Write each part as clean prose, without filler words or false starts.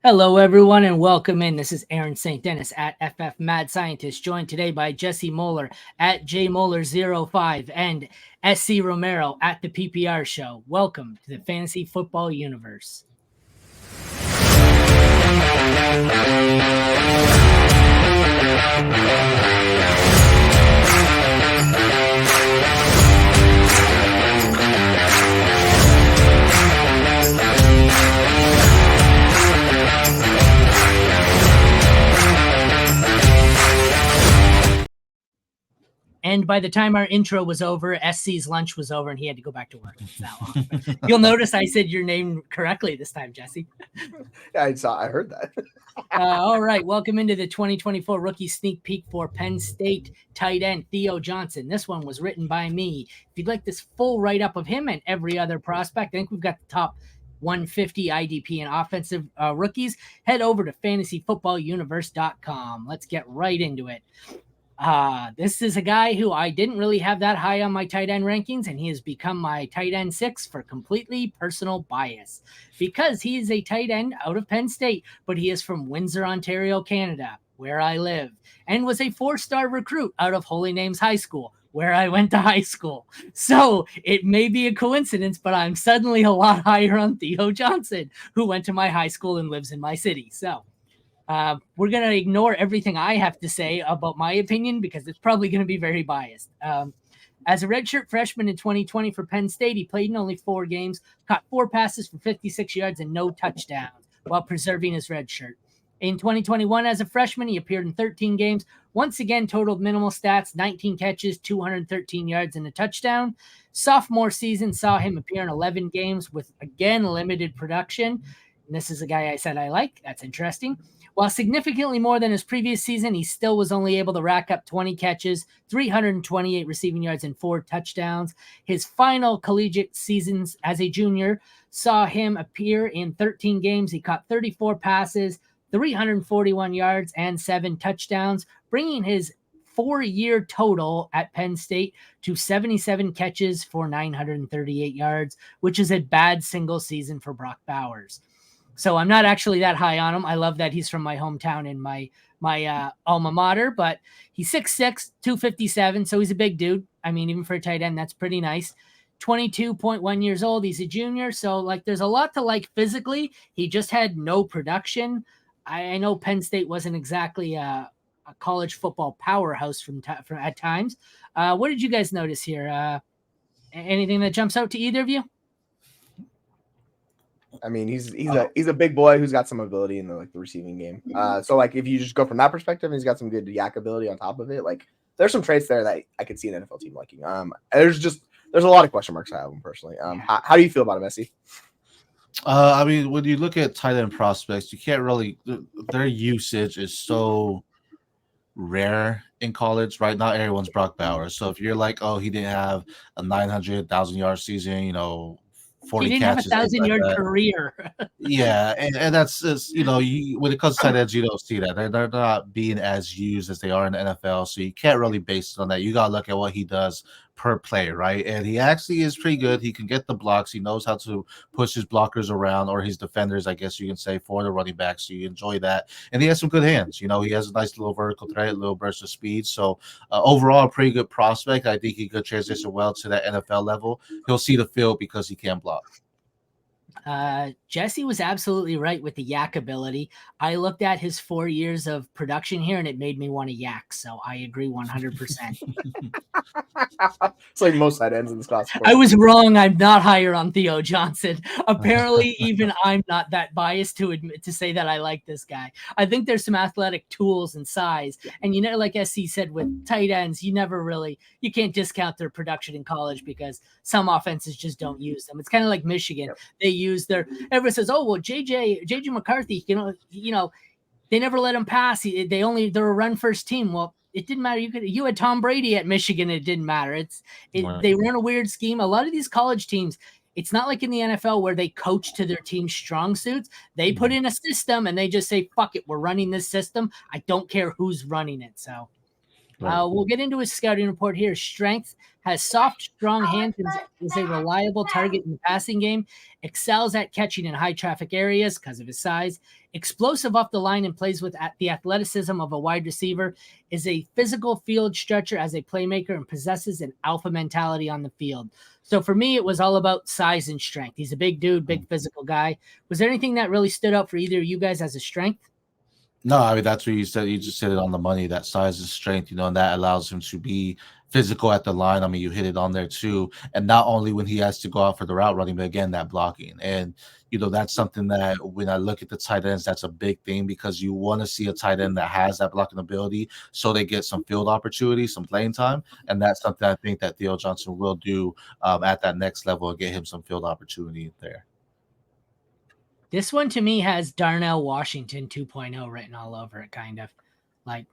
Hello, everyone, and welcome in. This is Aaron St. Denis at FFMadScientist, joined today by Jesse Moeller at JMoeller05 and SC Romero at the PPR Show. Welcome to the Fantasy Football Universe. And by the time our intro was over, SC's lunch was over and he had to go back to work. You'll notice I said your name correctly this time, Jesse. Yeah, I heard that. All right. Welcome into the 2024 rookie sneak peek for Penn State tight end Theo Johnson. This one was written by me. If you'd like this full write-up of him and every other prospect, I think we've got the top 150 IDP and offensive rookies. Head over to fantasyfootballuniverse.com. Let's get right into it. This is a guy who I didn't really have that high on my tight end rankings, and he has become my tight end 6 for completely personal bias because he is a tight end out of Penn State, but he is from Windsor, Ontario, Canada, where I live, and was a 4-star recruit out of Holy Names High School, where I went to high school. So it may be a coincidence, but I'm suddenly a lot higher on Theo Johnson, who went to my high school and lives in my city. So we're going to ignore everything I have to say about my opinion because it's probably going to be very biased. As a redshirt freshman in 2020 for Penn State, he played in only 4 games, caught 4 passes for 56 yards and no touchdowns while preserving his red shirt. In 2021, as a freshman, he appeared in 13 games, once again totaled minimal stats, 19 catches, 213 yards, and a touchdown. Sophomore season saw him appear in 11 games with, again, limited production. And this is a guy I said I like. That's interesting. While significantly more than his previous season, he still was only able to rack up 20 catches, 328 receiving yards, and 4 touchdowns. His final collegiate seasons as a junior saw him appear in 13 games. He caught 34 passes, 341 yards, and 7 touchdowns, bringing his 4-year total at Penn State to 77 catches for 938 yards, which is a bad single season for Brock Bowers. So I'm not actually that high on him. I love that he's from my hometown and my alma mater, but he's 6'6", 257, so he's a big dude. I mean, even for a tight end, that's pretty nice. 22.1 years old. He's a junior, so like there's a lot to like physically. He just had no production. I know Penn State wasn't exactly a college football powerhouse from at times. What did you guys notice here? Anything that jumps out to either of you? I mean, he's a big boy who's got some ability in the receiving game. So like if you just go from that perspective, he's got some good yak ability on top of it. Like there's some traits there that I could see an NFL team liking. There's a lot of question marks I have him personally. How do you feel about him, Messi? I mean, when you look at tight end prospects, you can't really their usage is so rare in college, right? Not everyone's Brock Bowers. So if you're like, oh, he didn't have a 900,000 yard season, 40 he didn't catches, have a 1,000-yard like career. Yeah, and that's just, when it comes to tight ends, you don't see that. They're not being as used as they are in the NFL, so you can't really base it on that. You got to look at what he does per play, right? And he actually is pretty good. He can get the blocks. He knows how to push his blockers around, or his defenders, I guess you can say, for the running back, so you enjoy that. And he has some good hands. He has a nice little vertical threat, a little burst of speed. So overall, a pretty good prospect. I think he could transition well to that NFL level. He'll see the field because he can block. Jesse was absolutely right with the yak ability. I looked at his 4 years of production here and it made me want to yak. So I agree 100%. It's like most tight ends in this class. I was wrong. I'm not higher on Theo Johnson. Apparently, even I'm not that biased to say that I like this guy. I think there's some athletic tools and size. And like SC said, with tight ends, you can't discount their production in college because some offenses just don't use them. It's kind of like Michigan. Yep. They use everyone says, oh, well, JJ McCarthy, they never let him pass. They're a run first team. Well, it didn't matter. You had Tom Brady at Michigan. It didn't matter. Right. They run a weird scheme. A lot of these college teams, it's not like in the NFL where they coach to their team's strong suits. They put in a system and they just say, fuck it, we're running this system. I don't care who's running it. So Right. We'll get into his scouting report here. Strength, has soft, strong hands, and is a reliable target in the passing game. Excels at catching in high traffic areas because of his size. Explosive off the line and plays with the athleticism of a wide receiver. Is a physical field stretcher as a playmaker and possesses an alpha mentality on the field. So for me, it was all about size and strength. He's a big dude, big physical guy. Was there anything that really stood out for either of you guys as a strength? No, I mean, that's what you said. You just said it on the money. That size and strength, and that allows him to be physical at the line. I mean, you hit it on there too. And not only when he has to go out for the route running, but again, that blocking. And, that's something that when I look at the tight ends, that's a big thing because you want to see a tight end that has that blocking ability so they get some field opportunity, some playing time. And that's something I think that Theo Johnson will do at that next level and get him some field opportunity there. This one to me has Darnell Washington 2.0 written all over it, kind of like.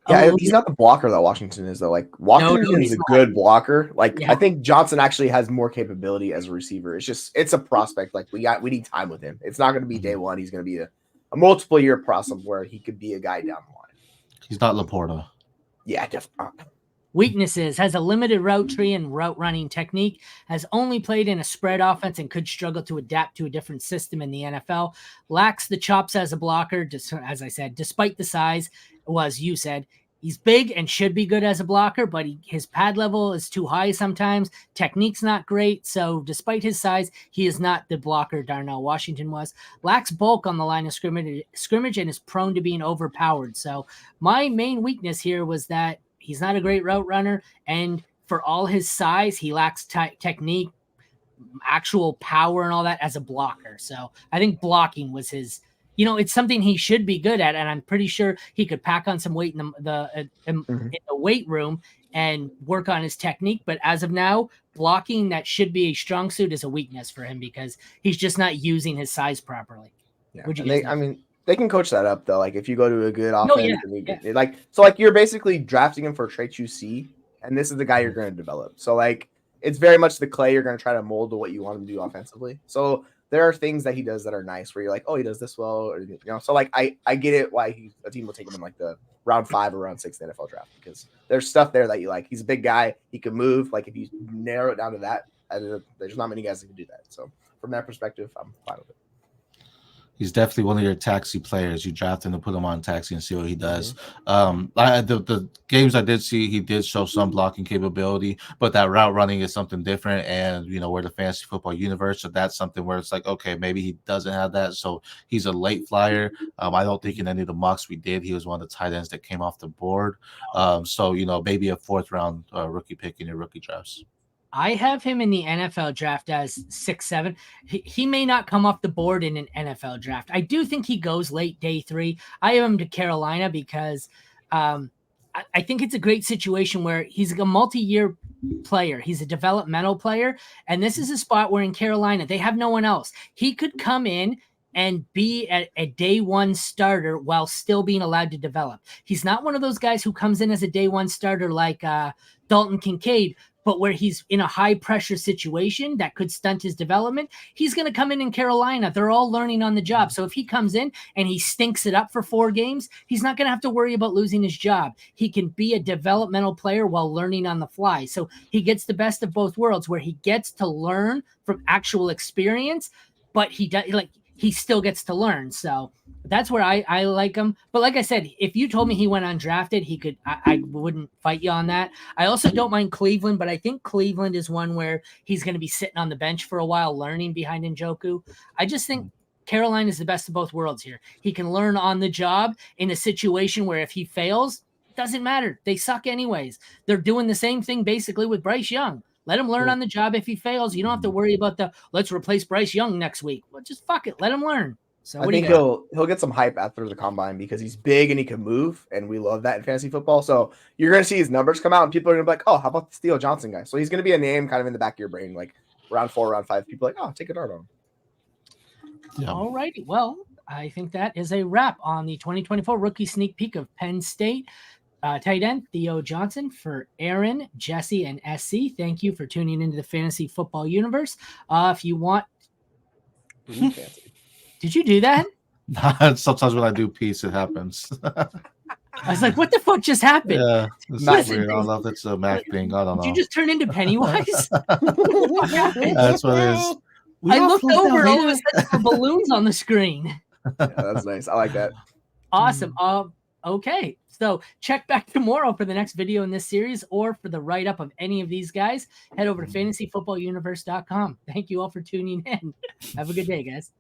Yeah, he's not the blocker that Washington is, though. Like, Washington is a good blocker. Like, I think Johnson actually has more capability as a receiver. It's a prospect. Like, we need time with him. It's not going to be day one. He's going to be a multiple year process where he could be a guy down the line. He's not Laporta. Yeah, definitely. Weaknesses, has a limited route tree and route running technique, has only played in a spread offense and could struggle to adapt to a different system in the NFL, lacks the chops as a blocker, as I said, despite the size, you said, he's big and should be good as a blocker, but his pad level is too high sometimes, technique's not great, so despite his size, he is not the blocker Darnell Washington was, lacks bulk on the line of scrimmage and is prone to being overpowered. So my main weakness here was that he's not a great route runner, and for all his size, he lacks technique, actual power, and all that as a blocker. So I think blocking was his. It's something he should be good at, and I'm pretty sure he could pack on some weight in the weight room and work on his technique. But as of now, blocking that should be a strong suit is a weakness for him because he's just not using his size properly. Yeah, they can coach that up though. Like if you go to a good offense, you're basically drafting him for traits you see, and this is the guy you're going to develop. So like it's very much the clay you're going to try to mold to what you want him to do offensively. So there are things that he does that are nice where you're like, oh, he does this well, or So like I get it why a team will take him in like the round 5 or round 6 in the NFL draft because there's stuff there that you like. He's a big guy. He can move. Like if you narrow it down to that, there's not many guys that can do that. So from that perspective, I'm fine with it. He's definitely one of your taxi players. You draft him to put him on taxi and see what he does. The games I did see, he did show some blocking capability, but that route running is something different. And, we're the fantasy football universe. So that's something where it's like, okay, maybe he doesn't have that. So he's a late flyer. I don't think in any of the mocks we did, he was one of the tight ends that came off the board. So, maybe a 4th round rookie pick in your rookie drafts. I have him in the NFL draft as 6'7". He may not come off the board in an NFL draft. I do think he goes late day 3. I have him to Carolina because I think it's a great situation where he's a multi-year player. He's a developmental player. And this is a spot where in Carolina, they have no one else. He could come in and be a day 1 starter while still being allowed to develop. He's not one of those guys who comes in as a day 1 starter like Dalton Kincaid, but where he's in a high pressure situation that could stunt his development. He's going to come in Carolina. They're all learning on the job. So if he comes in and he stinks it up for 4 games, he's not going to have to worry about losing his job. He can be a developmental player while learning on the fly. So he gets the best of both worlds where he gets to learn from actual experience, but he still gets to learn. So that's where I like him. But like I said, if you told me he went undrafted, I wouldn't fight you on that. I also don't mind Cleveland, but I think Cleveland is one where he's going to be sitting on the bench for a while, learning behind Njoku. I just think Carolina is the best of both worlds here. He can learn on the job in a situation where if he fails, it doesn't matter. They suck anyways. They're doing the same thing basically with Bryce Young. Let him learn on the job. If he fails, you don't have to worry about let's replace Bryce Young next week. Well, just fuck it. Let him learn. So I think he'll get some hype after the combine because he's big and he can move, and we love that in fantasy football. So you're going to see his numbers come out, and people are going to be like, oh, how about the Theo Johnson guy? So he's going to be a name kind of in the back of your brain, like round 4, round 5. People are like, oh, take a dart on him. Yeah. All righty. Well, I think that is a wrap on the 2024 rookie sneak peek of Penn State. Tight end Theo Johnson. For Aaron, Jesse, and SC, thank you for tuning into the fantasy football universe. If you want, did you do that? Sometimes when I do peace, it happens. I was like, what the fuck just happened? Yeah, it's Nice. so weird. I don't know if it's a Mac thing. I don't Did know. you just turn into Pennywise? What happened? That's what it is. I looked over and all of a sudden there were balloons on the screen. Yeah, that's nice. I like that. Awesome. Okay. So check back tomorrow for the next video in this series or for the write-up of any of these guys. Head over to fantasyfootballuniverse.com. Thank you all for tuning in. Have a good day, guys.